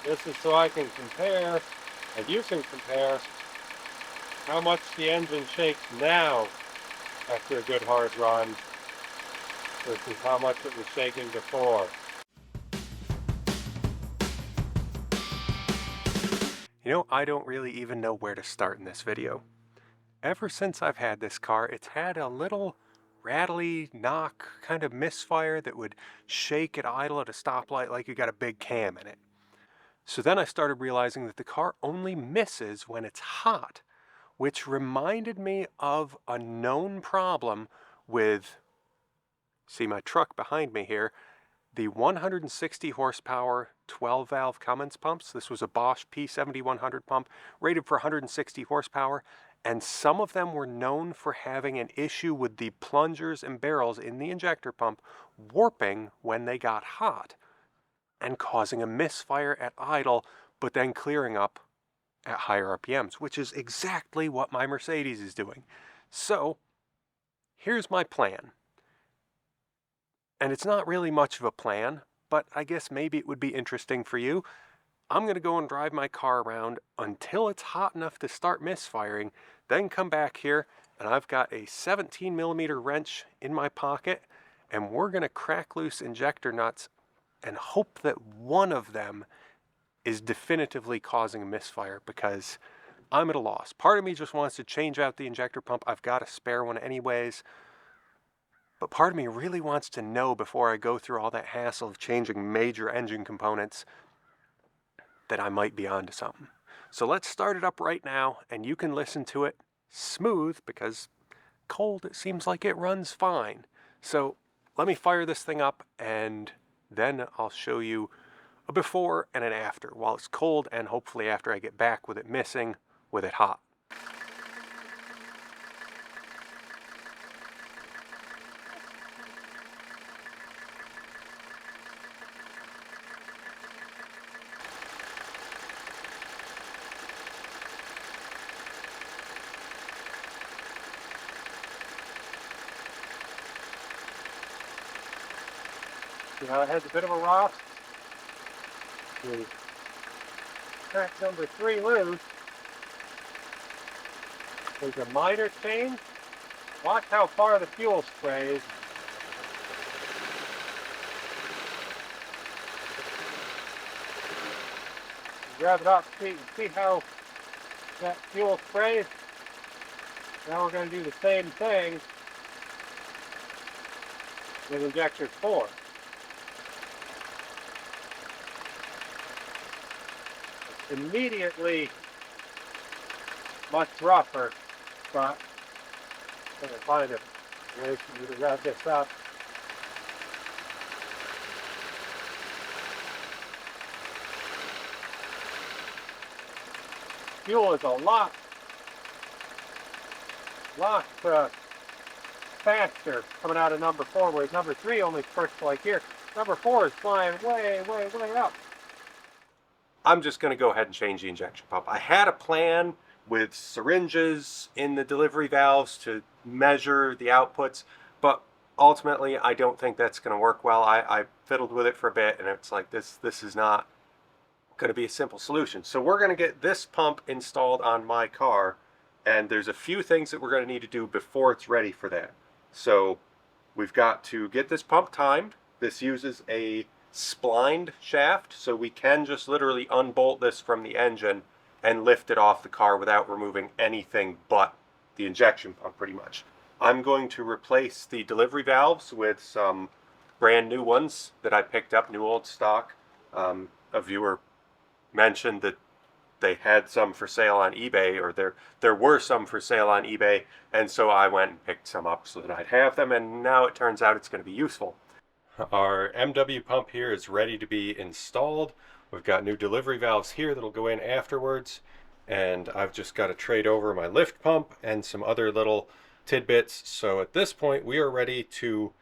This is so I can compare, and you can compare, how much the engine shakes now after a good hard run versus how much it was shaking before. You know, I don't really even know where to start in this video. Ever since I've had this car, it's had a little rattly knock kind of misfire that would shake at idle at a stoplight like you got a big cam in it. So then I started realizing that the car only misses when it's hot, which reminded me of a known problem with, see my truck behind me here, the 160 horsepower 12 valve Cummins pumps. This was a Bosch P7100 pump rated for 160 horsepower, and some of them were known for having an issue with the plungers and barrels in the injector pump warping when they got hot and causing a misfire at idle, but then clearing up at higher RPMs, which is exactly what my Mercedes is doing. So here's my plan. And it's not really much of a plan, but I guess maybe it would be interesting for you. I'm going to go and drive my car around until it's hot enough to start misfiring, then come back here, and I've got a 17 millimeter wrench in my pocket, and we're going to crack loose injector nuts and hope that one of them is definitively causing a misfire, because I'm at a loss. Part of me just wants to change out the injector pump. I've got a spare one anyways. But part of me really wants to know before I go through all that hassle of changing major engine components that I might be onto something. So let's start it up right now, and you can listen to it smooth because cold, it seems like it runs fine. So let me fire this thing up, and then I'll show you a before and an after while it's cold, and hopefully after I get back with it missing, with it hot. See how it has a bit of a rust? We crack number 3 loose. There's a minor change. Watch how far the fuel sprays. Grab it up, see how that fuel sprays. Now we're going to do the same thing with injector 4. It's immediately much rougher, but I'm going to find a way for you to rev this up. Fuel is a lot faster coming out of number 4, whereas number 3 only spurts like here. Number 4 is flying way up. I'm just going to go ahead and change the injection pump. I had a plan with syringes in the delivery valves to measure the outputs, but ultimately I don't think that's going to work well. I fiddled with it for a bit, and it's like this is not going to be a simple solution. So we're going to get this pump installed on my car, and there's a few things that we're going to need to do before it's ready for that. So we've got to get this pump timed. This uses a splined shaft, so we can just literally unbolt this from the engine and lift it off the car without removing anything but the injection pump, pretty much. I'm going to replace the delivery valves with some brand new ones that I picked up, new old stock. A viewer mentioned that they had some for sale on eBay, or there were some for sale on eBay, and so I went and picked some up so that I'd have them, and now it turns out it's going to be useful. Our MW pump here is ready to be installed. We've got new delivery valves here that'll go in afterwards, and I've just got to trade over my lift pump and some other little tidbits. So at this point we are ready to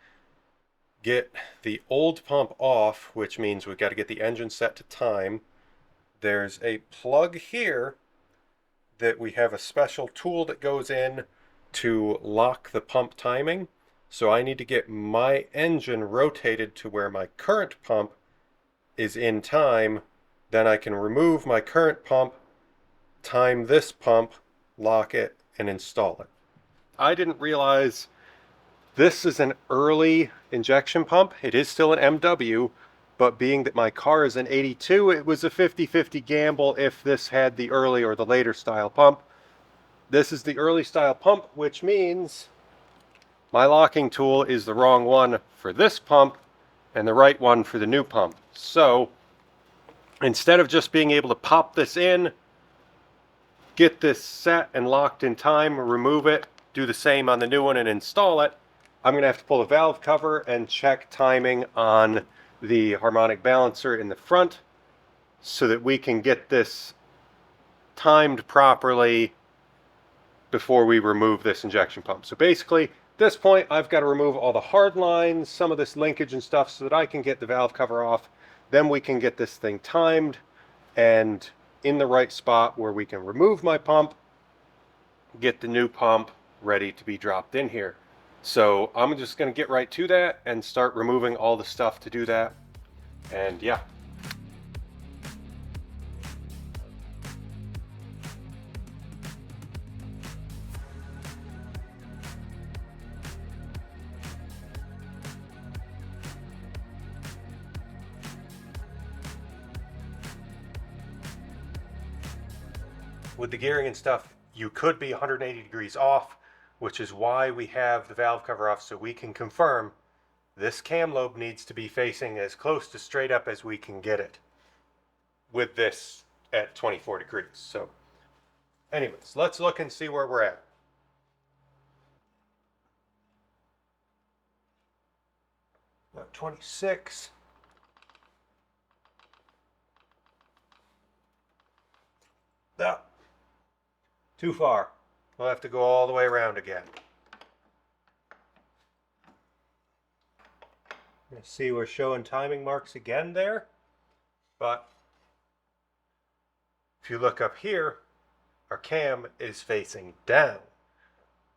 get the old pump off, which means we've got to get the engine set to time. There's a plug here that we have a special tool that goes in to lock the pump timing. So I need to get my engine rotated to where my current pump is in time Then I can remove my current pump, time this pump, lock it, and install it. I didn't realize this is an early injection pump. It is still an MW, but being that my car is an 82, it was a 50-50 gamble if this had the early or the later style pump. This is the early style pump, which means my locking tool is the wrong one for this pump and the right one for the new pump. So instead of just being able to pop this in, get this set and locked in time, remove it, do the same on the new one and install it, I'm going to have to pull the valve cover and check timing on the harmonic balancer in the front so that we can get this timed properly before we remove this injection pump. So basically, at this point, I've got to remove all the hard lines, some of this linkage and stuff so that I can get the valve cover off. Then we can get this thing timed and in the right spot where we can remove my pump, get the new pump ready to be dropped in here. So I'm just going to get right to that and start removing all the stuff to do that. And yeah. With the gearing and stuff, you could be 180 degrees off, which is why we have the valve cover off, so we can confirm this cam lobe needs to be facing as close to straight up as we can get it with this at 24 degrees. So anyways, let's look and see where we're at. About 26. No. Too far. We'll have to go all the way around again. You see we're showing timing marks again there, but if you look up here, our cam is facing down.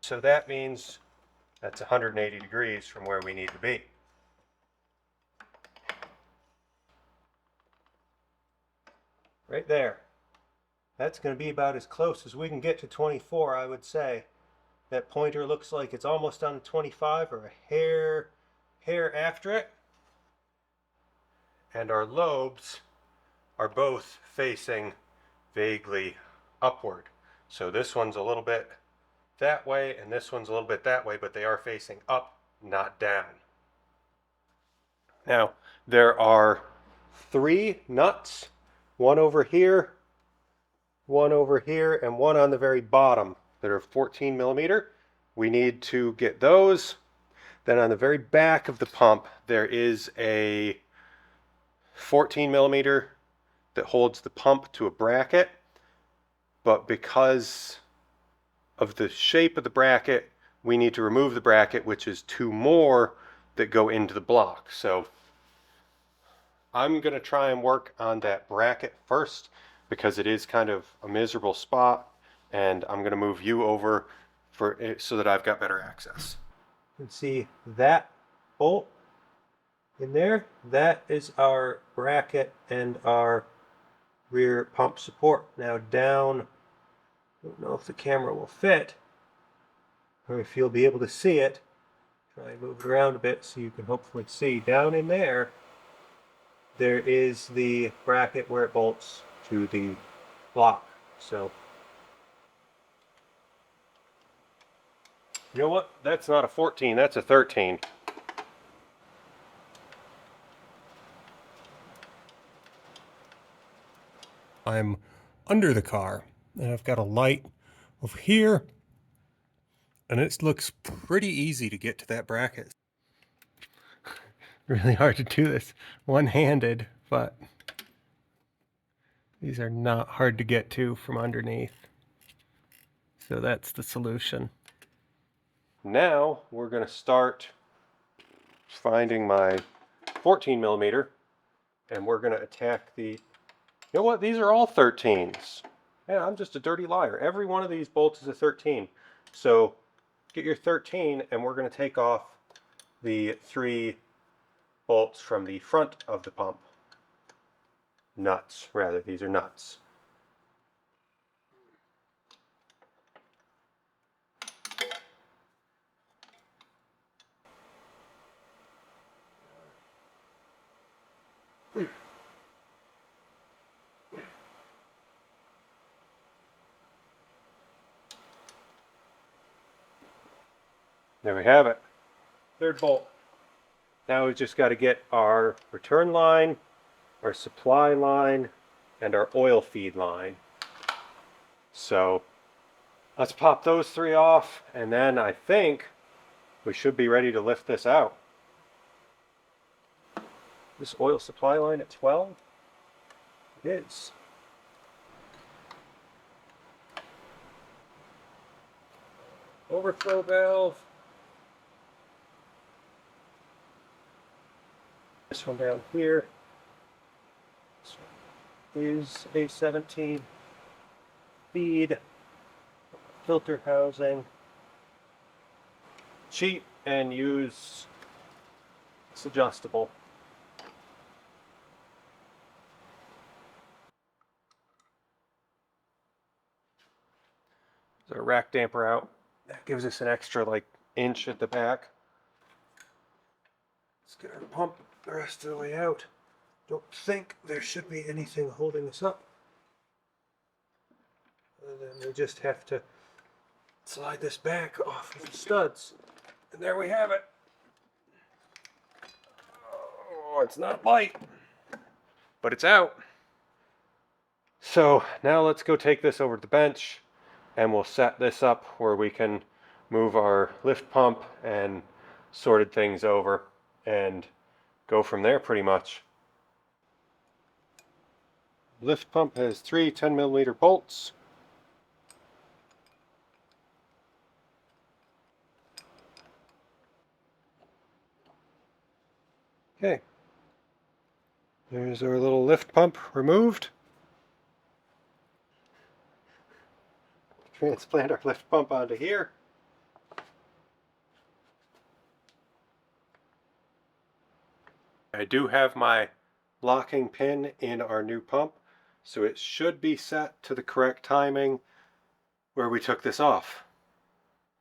So that means that's 180 degrees from where we need to be. Right there. That's going to be about as close as we can get to 24, I would say. That pointer looks like it's almost on 25 or a hair after it. And our lobes are both facing vaguely upward. So this one's a little bit that way and this one's a little bit that way, but they are facing up, not down. Now, there are 3 nuts, one over here, one over here, and one on the very bottom that are 14 millimeter. We need to get those. Then on the very back of the pump, there is a 14 millimeter that holds the pump to a bracket. But because of the shape of the bracket, we need to remove the bracket, which is 2 more that go into the block. So I'm going to try and work on that bracket first, because it is kind of a miserable spot, and I'm going to move you over for it so that I've got better access. You can see that bolt in there. That is our bracket and our rear pump support. Now down, I don't know if the camera will fit or if you'll be able to see it. Try and move it around a bit so you can hopefully see. Down in there, there is the bracket where it bolts to the block. So you know what? That's not a 14, that's a 13. I'm under the car and I've got a light over here, and it looks pretty easy to get to that bracket. Really hard to do this one-handed, but these are not hard to get to from underneath. So that's the solution. Now we're going to start finding my 14 millimeter, and we're going to attack the, you know what, these are all 13s. Yeah, I'm just a dirty liar. Every one of these bolts is a 13. So get your 13, and we're going to take off the 3 bolts from the front of the pump. nuts, rather. These are nuts. There we have it. Third bolt. Now we've just got to get our return line, our supply line, and our oil feed line. So let's pop those three off, and then I think we should be ready to lift this out. This oil supply line at 12? It is. Overflow valve. This one down here. This one is a 17 feed. Filter housing. Cheap and use. It's adjustable. There's our rack damper out. That gives us an extra like inch at the back. Let's get our pump the rest of the way out. Don't think there should be anything holding us up. And then we just have to slide this back off of the studs. And there we have it. Oh, it's not light, but it's out. So now let's go take this over to the bench, and we'll set this up where we can move our lift pump and sorted things over and go from there pretty much. Lift pump has three 10mm bolts. Okay, there's our little lift pump removed. Transplant our lift pump onto here. I do have my locking pin in our new pump, so it should be set to the correct timing where we took this off.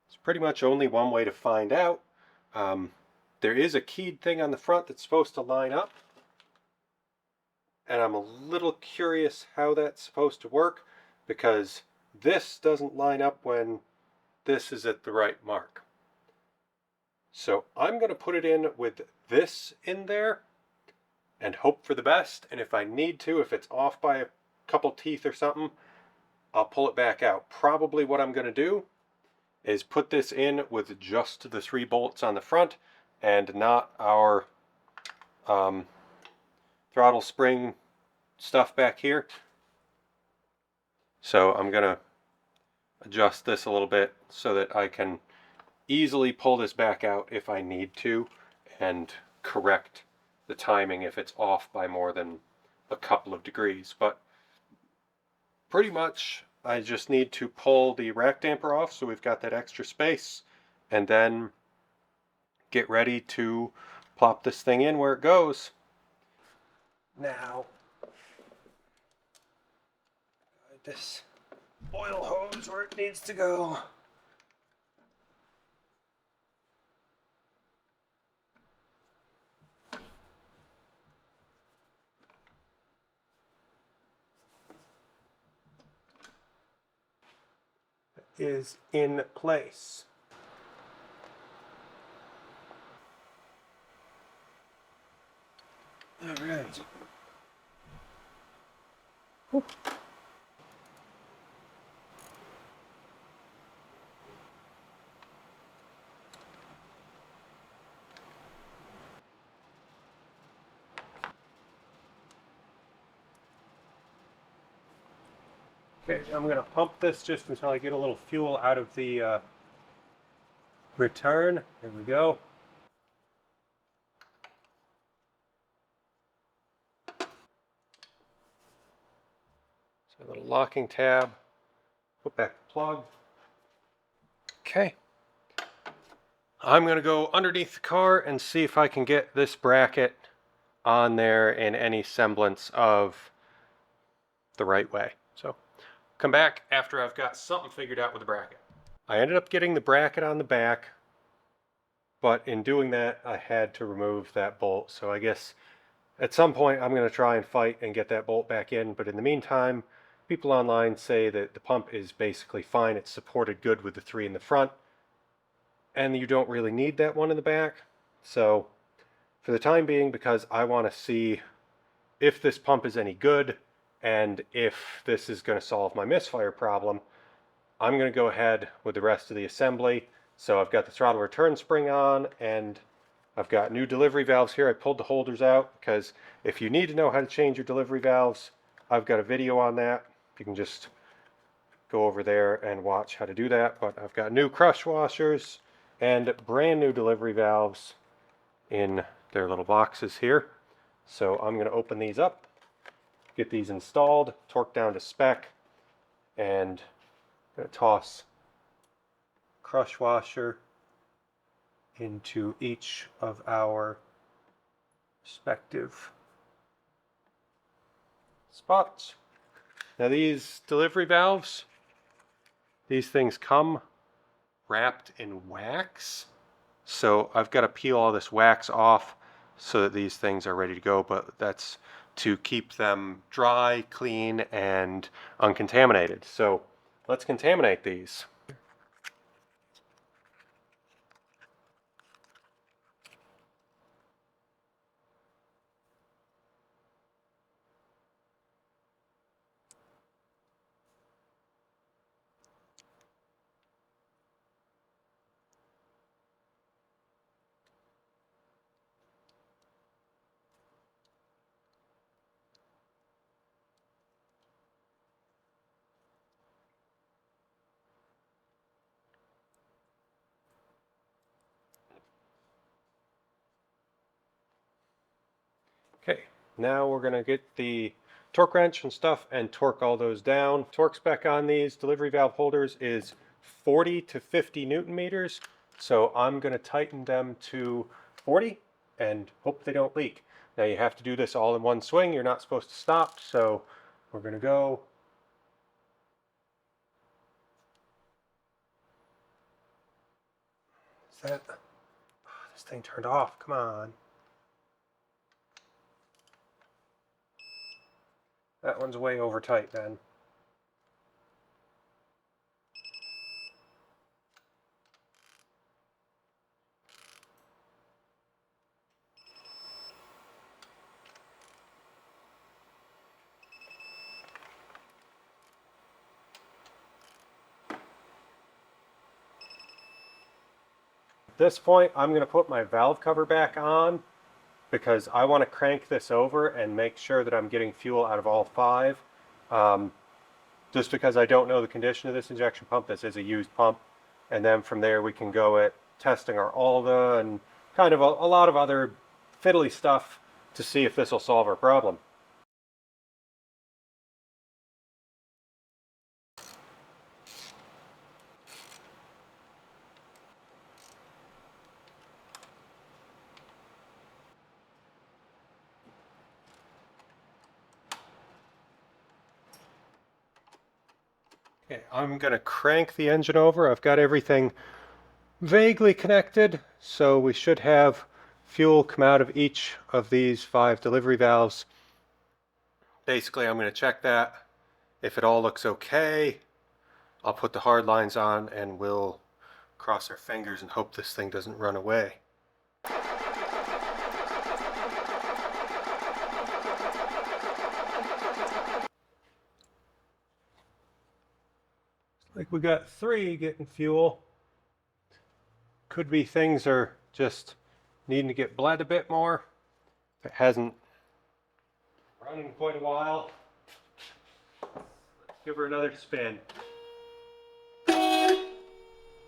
It's pretty much only one way to find out. There is a keyed thing on the front that's supposed to line up, and I'm a little curious how that's supposed to work, because this doesn't line up when this is at the right mark. So I'm going to put it in with this in there and hope for the best, and if I need to, if it's off by a couple teeth or something, I'll pull it back out. Probably what I'm going to do is put this in with just the 3 bolts on the front and not our throttle spring stuff back here. So I'm going to adjust this a little bit so that I can easily pull this back out if I need to and correct the timing if it's off by more than a couple of degrees. But pretty much I just need to pull the rack damper off so we've got that extra space, and then get ready to plop this thing in where it goes. Now, this oil hose where it needs to go. Is in place. All right. Whew. Okay, I'm going to pump this just until I get a little fuel out of the return. There we go. So a little locking tab. Put back the plug. Okay. I'm going to go underneath the car and see if I can get this bracket on there in any semblance of the right way. So come back after I've got something figured out with the bracket. I ended up getting the bracket on the back, but in doing that I had to remove that bolt. So I guess at some point I'm going to try and fight and get that bolt back in, but in the meantime people online say that the pump is basically fine. It's supported good with the 3 in the front, and you don't really need that one in the back. So for the time being, because I want to see if this pump is any good and if this is going to solve my misfire problem, I'm going to go ahead with the rest of the assembly. So I've got the throttle return spring on, and I've got new delivery valves here. I pulled the holders out because if you need to know how to change your delivery valves, I've got a video on that. You can just go over there and watch how to do that. But I've got new crush washers and brand new delivery valves in their little boxes here. So I'm going to open these up, get these installed, torque down to spec, and I'm going to toss crush washer into each of our respective spots. Now these delivery valves, these things come wrapped in wax. So I've got to peel all this wax off so that these things are ready to go, but that's to keep them dry, clean, and uncontaminated. So let's contaminate these. Okay, now we're going to get the torque wrench and stuff and torque all those down. Torque spec on these delivery valve holders is 40 to 50 Newton meters. So I'm going to tighten them to 40 and hope they don't leak. Now you have to do this all in one swing. You're not supposed to stop. So we're going to go. Is that, oh, this thing turned off. Come on. That one's way over tight then. At this point, I'm going to put my valve cover back on because I want to crank this over and make sure that I'm getting fuel out of all 5. Just because I don't know the condition of this injection pump. This is a used pump. And then from there we can go at testing our Alda and kind of a lot of other fiddly stuff to see if this will solve our problem. Okay, I'm going to crank the engine over. I've got everything vaguely connected, so we should have fuel come out of each of these 5 delivery valves. Basically, I'm going to check that. If it all looks okay, I'll put the hard lines on and we'll cross our fingers and hope this thing doesn't run away. Like we got 3 getting fuel. Could be things are just needing to get bled a bit more. If it hasn't run in quite a while, let's give her another spin.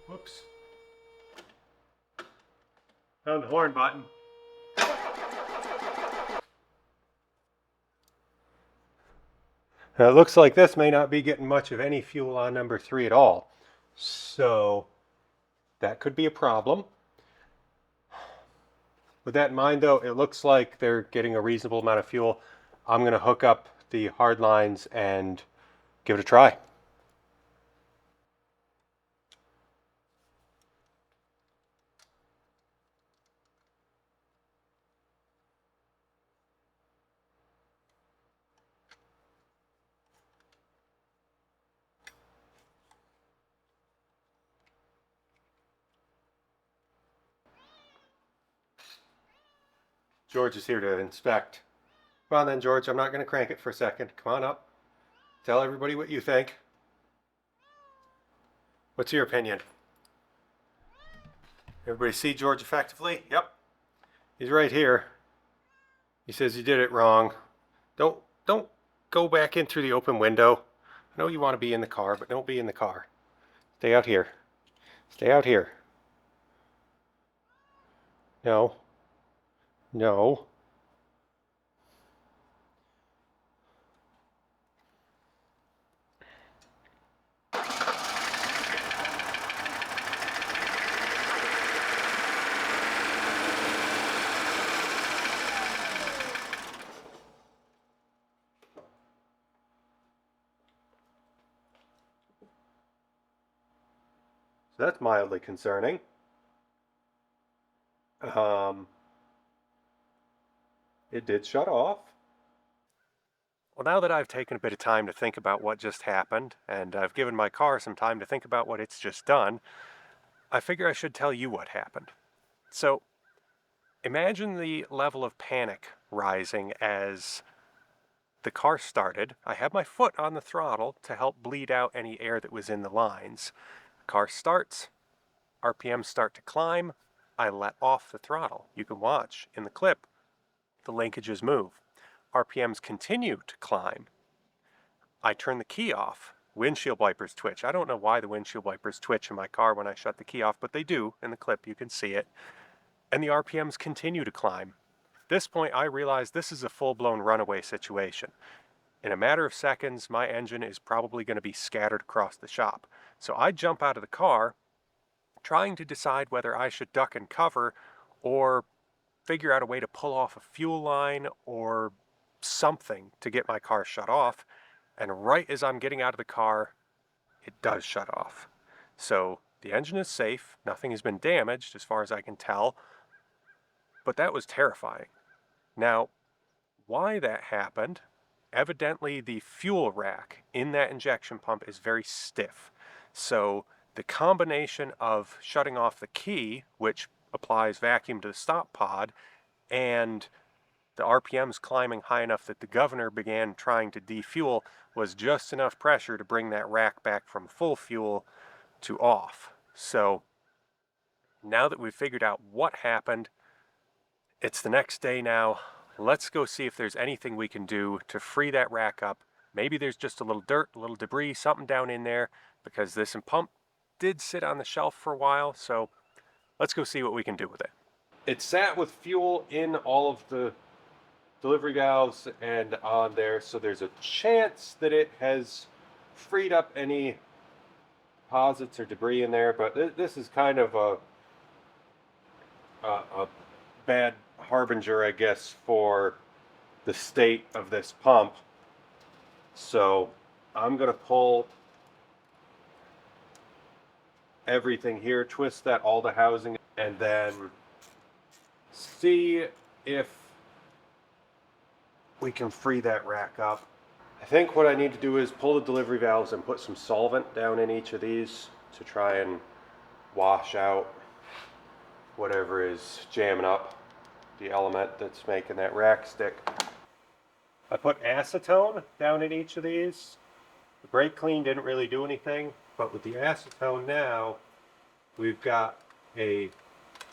Whoops. Found the horn button. Now it looks like this may not be getting much of any fuel on number 3 at all. So that could be a problem. With that in mind though, it looks like they're getting a reasonable amount of fuel. I'm going to hook up the hard lines and give it a try. George is here to inspect. Come on then, George. I'm not going to crank it for a second. Come on up. Tell everybody what you think. What's your opinion? Everybody see George effectively? Yep. He's right here. He says you did it wrong. Don't go back in through the open window. I know you want to be in the car, but don't be in the car. Stay out here. Stay out here. No. No. So that's mildly concerning. It did shut off. Well, now that I've taken a bit of time to think about what just happened, and I've given my car some time to think about what it's just done, I figure I should tell you what happened. So, imagine the level of panic rising as the car started. I had my foot on the throttle to help bleed out any air that was in the lines. The car starts, RPMs start to climb, I let off the throttle. You can watch in the clip, the linkages move. RPMs continue to climb. I turn the key off. Windshield wipers twitch. I don't know why the windshield wipers twitch in my car when I shut the key off, but they do. In the clip, you can see it. And the RPMs continue to climb. At this point, I realize this is a full-blown runaway situation. In a matter of seconds, my engine is probably going to be scattered across the shop. So I jump out of the car, trying to decide whether I should duck and cover or figure out a way to pull off a fuel line or something to get my car shut off. And right as I'm getting out of the car, it does shut off. So the engine is safe. Nothing has been damaged as far as I can tell. But that was terrifying. Now, why that happened, evidently the fuel rack in that injection pump is very stiff. So the combination of shutting off the key, which applies vacuum to the stop pod, and the RPMs climbing high enough that the governor began trying to defuel was just enough pressure to bring that rack back from full fuel to off. So now that we've figured out what happened, it's the next day now. Let's go see if there's anything we can do to free that rack up. Maybe there's just a little dirt, a little debris, something down in there, because this pump did sit on the shelf for a while. So let's go see what we can do with it. It sat with fuel in all of the delivery valves and on there, so there's a chance that it has freed up any deposits or debris in there, but this is kind of a bad harbinger, I guess, for the state of this pump. So I'm going to pull everything here, twist that all the housing, and then see if we can free that rack up. I think what I need to do is pull the delivery valves and put some solvent down in each of these to try and wash out whatever is jamming up the element that's making that rack stick. I put acetone down in each of these. The brake clean didn't really do anything, but with the acetone now, we've got a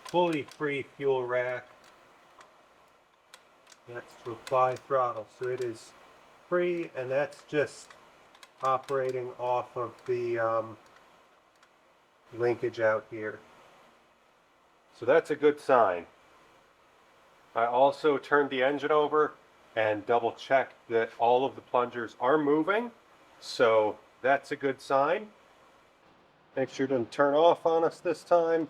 fully free fuel rack. That's to apply throttle, so it is free, and that's just operating off of the linkage out here. So that's a good sign. I also turned the engine over and double checked that all of the plungers are moving, so that's a good sign. Make sure it doesn't turn off on us this time.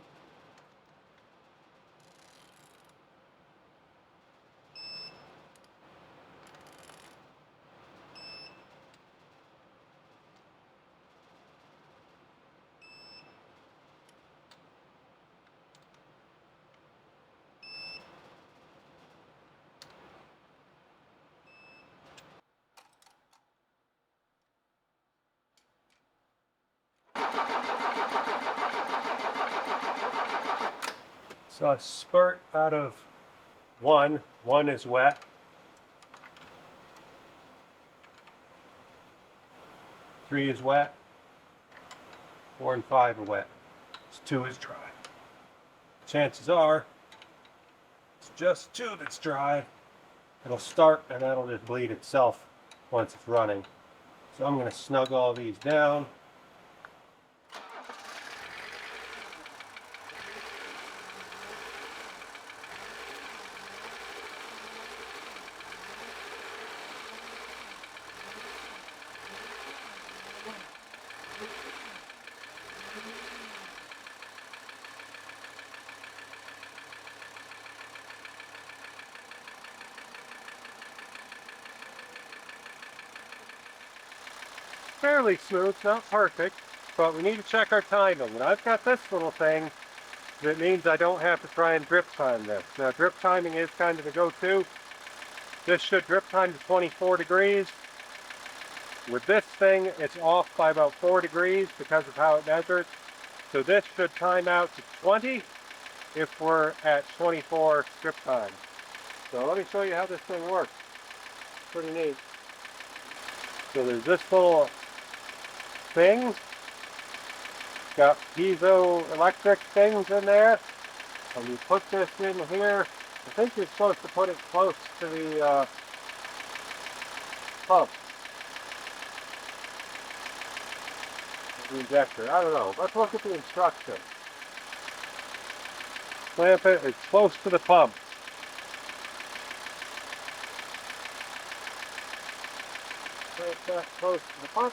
So a spurt out of one is wet. Three is wet. 4 and 5 are wet. So 2 is dry. Chances are it's just 2 that's dry. It'll start and that'll just bleed itself once it's running. So I'm going to snug all these down. Fairly smooth, not perfect, but we need to check our timing. And I've got this little thing that means I don't have to try and drip time this. Now drip timing is kind of the go-to. This should drip time to 24 degrees. With this thing, it's off by about 4 degrees because of how it measures. So this should time out to 20 if we're at 24 drip time. So let me show you how this thing works. Pretty neat. So there's this little thing. Got piezoelectric things in there. And you put this in here. I think you're supposed to put it close to the pump. The injector. I don't know. Let's look at the instructions. Clamp it as close to the pump. Clamp that close to the pump.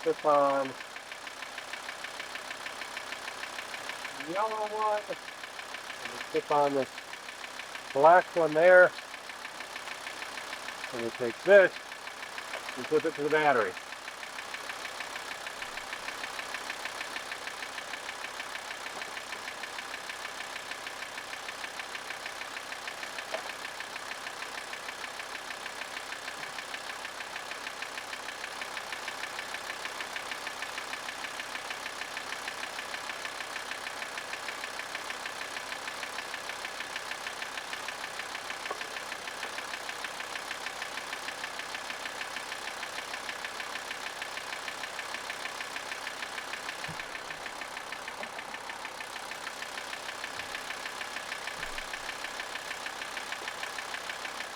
Clip on the yellow one. And we clip on this black one there. And we take this and clip it to the battery.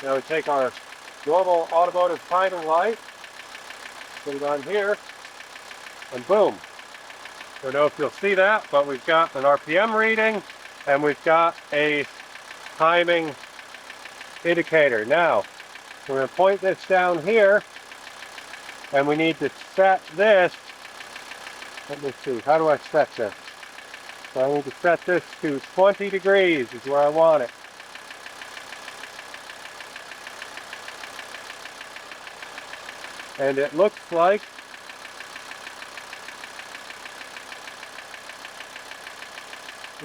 Now we take our normal automotive timing light, put it on here, and boom. I don't know if you'll see that, but we've got an RPM reading and we've got a timing indicator. Now, we're going to point this down here and we need to set this. Let me see, how do I set this? So I need to set this to 20 degrees is where I want it. And it looks like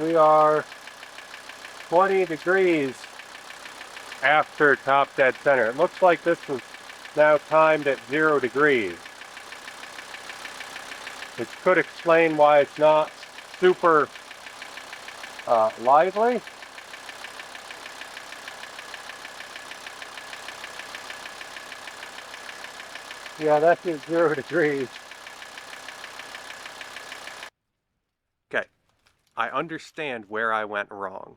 we are 20 degrees after top dead center. It looks like this was now timed at 0 degrees. Which could explain why it's not super lively. Yeah, that's at 0 degrees. Okay, I understand where I went wrong.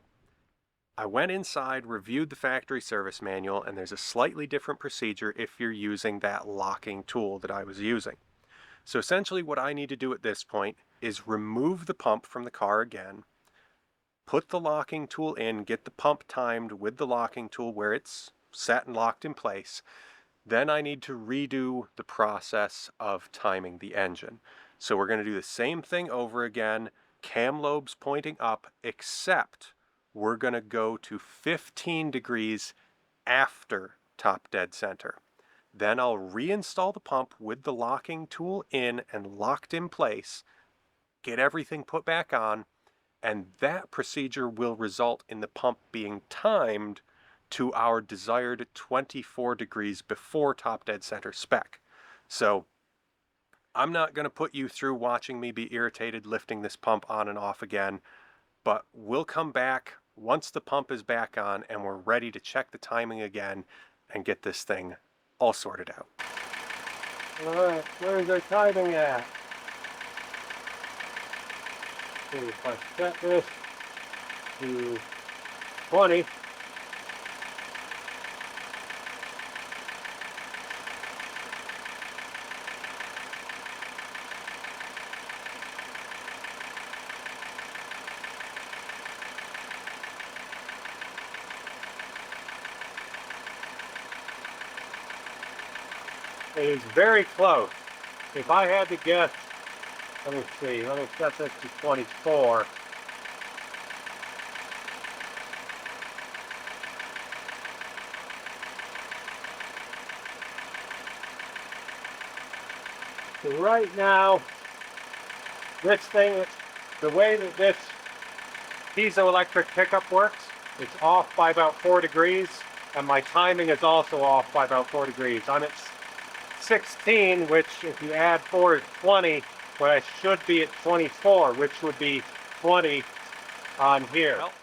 I went inside, reviewed the factory service manual, and there's a slightly different procedure if you're using that locking tool that I was using. So essentially what I need to do at this point is remove the pump from the car again, put the locking tool in, get the pump timed with the locking tool where it's set and locked in place. Then I need to redo the process of timing the engine. So we're going to do the same thing over again, cam lobes pointing up, except we're going to go to 15 degrees after top dead center. Then I'll reinstall the pump with the locking tool in and locked in place, get everything put back on, and that procedure will result in the pump being timed to our desired 24 degrees before top dead center spec. So I'm not going to put you through watching me be irritated lifting this pump on and off again. but we'll come back once the pump is back on and we're ready to check the timing again and get this thing all sorted out. Alright, where's our timing at? So if I set this to 20, it is very close. If I had to guess, let me see, let me set this to 24. So right now, this thing, the way that this piezoelectric pickup works, it's off by about 4 degrees, and my timing is also off by about 4 degrees. I'm at 16, which if you add 4 is 20, but I should be at 24, which would be 20 on here. Well,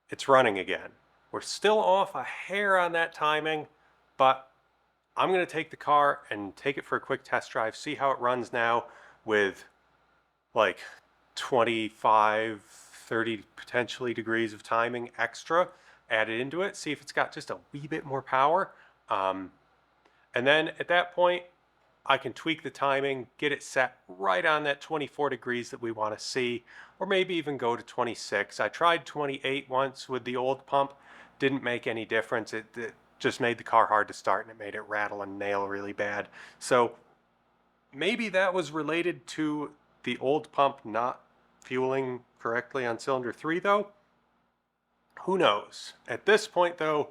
it's running again. We're still off a hair on that timing, but I'm going to take the car and take it for a quick test drive, see how it runs now with like 25, 30 potentially degrees of timing extra added into it, see if it's got just a wee bit more power. And then at that point, I can tweak the timing, get it set right on that 24 degrees that we want to see, or maybe even go to 26. I tried 28 once with the old pump, didn't make any difference. It just made the car hard to start and it made it rattle and nail really bad. So maybe that was related to the old pump not fueling correctly on cylinder 3 though. Who knows? At this point though,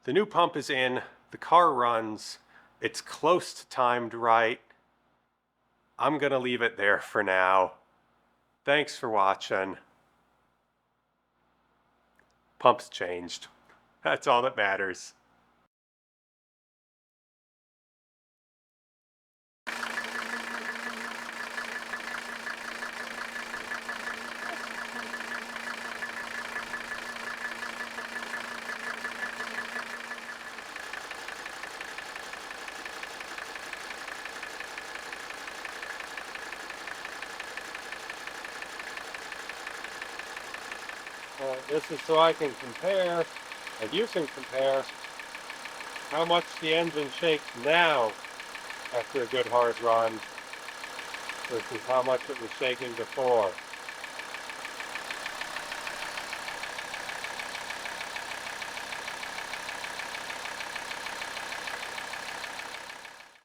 the new pump is in, the car runs, it's close to timed right. I'm gonna leave it there for now. Thanks for watching. Pump's changed. That's all that matters. This is so I can compare, and you can compare, how much the engine shakes now after a good hard run versus how much it was shaking before.